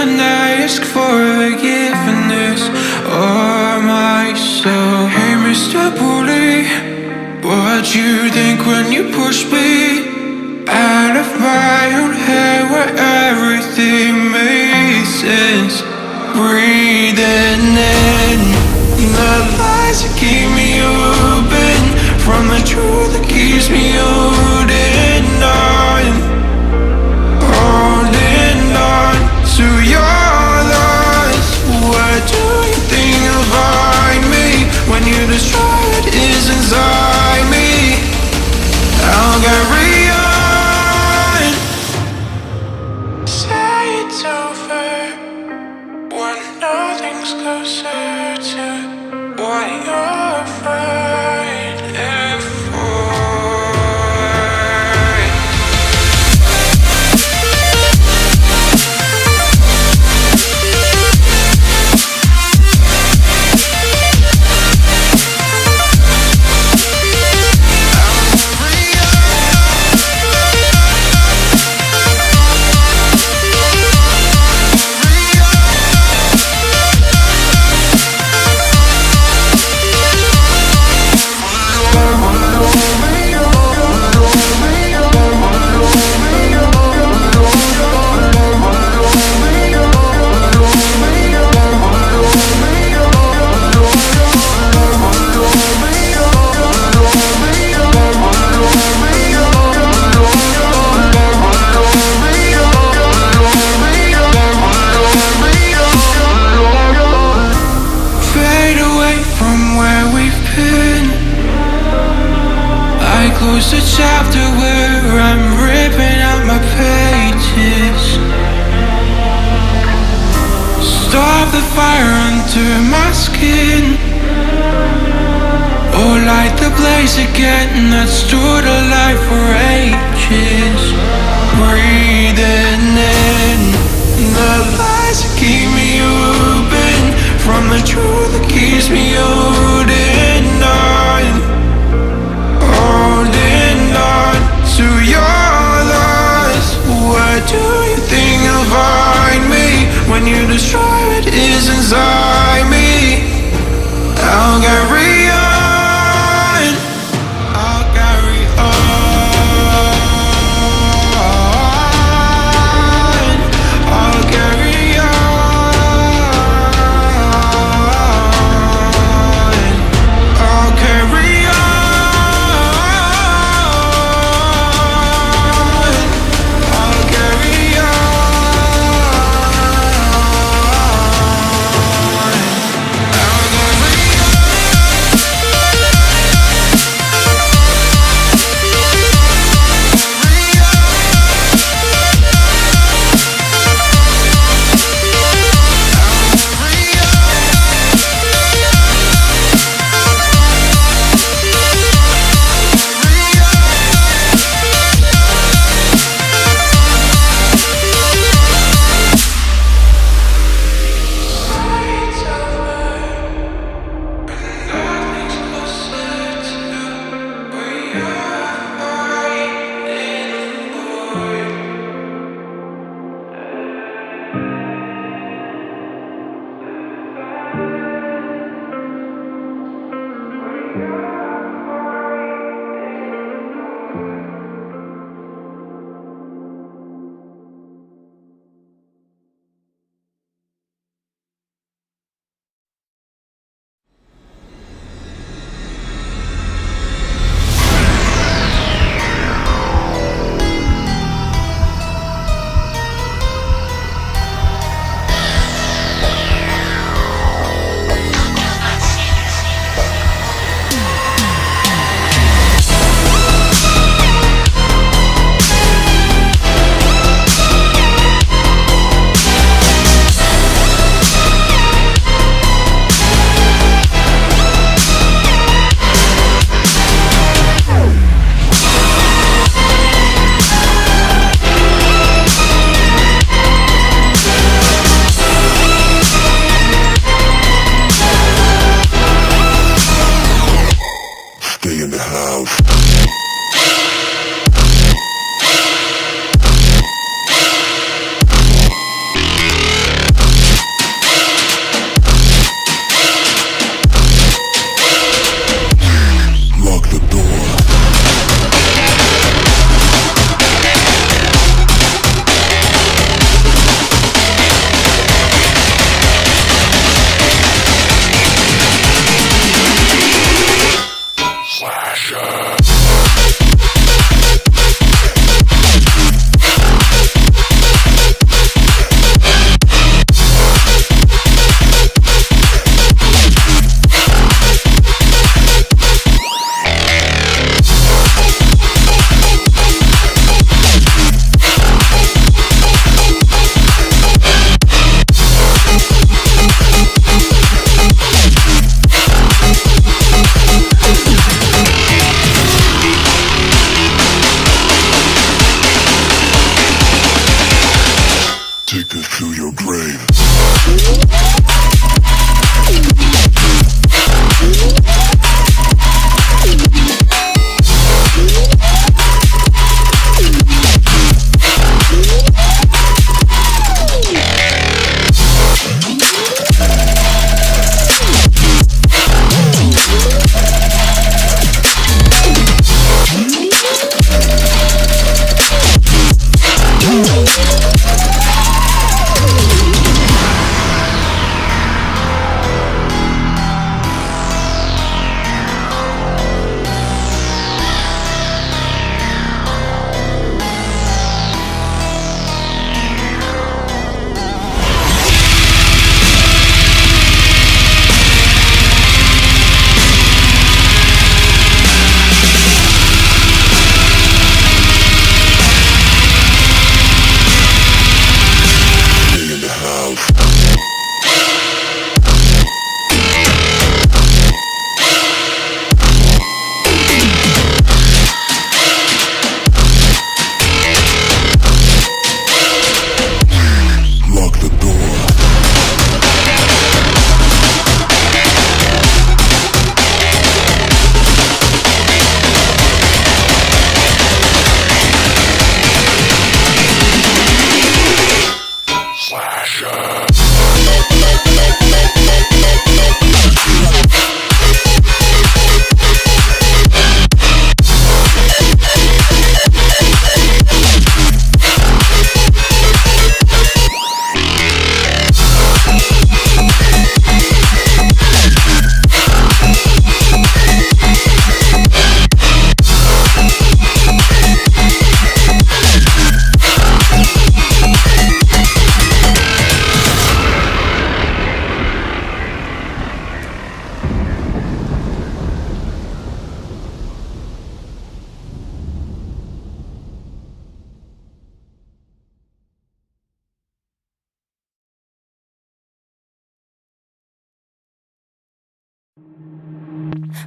shouldn't ask for forgiveness or myself. Hey, Mr. Bully, what'd you think when you pushed me out of my own head where everything made sense? Breathing in the lies that keep me open from the truth that keeps me holding on, holding on to your loss. What do you think you'll find me when you destroy what is inside me? I'll carry on. Say it's over when nothing's closer to what you're afraid for. Close the chapter where I'm ripping out my pages. Stop the fire under my skin, or light the blaze again that stood alive for ages. Breathing in the lies that keep me open from the truth that keeps me holding on, holding on to your loss. What do you think you'll find me when you destroy what is inside me? I'll carry on. I'll carry on. Take us to your grave.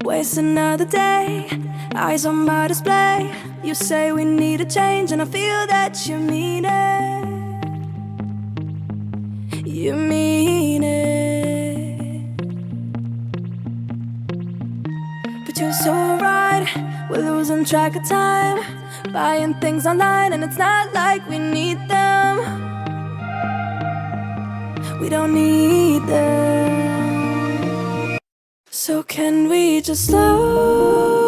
Waste another day, eyes on my display. You say we need a change, and I feel that you mean it. You mean it. But you're so right, we're losing track of time, buying things online, and it's not like we need them. We don't need them. So can we just slow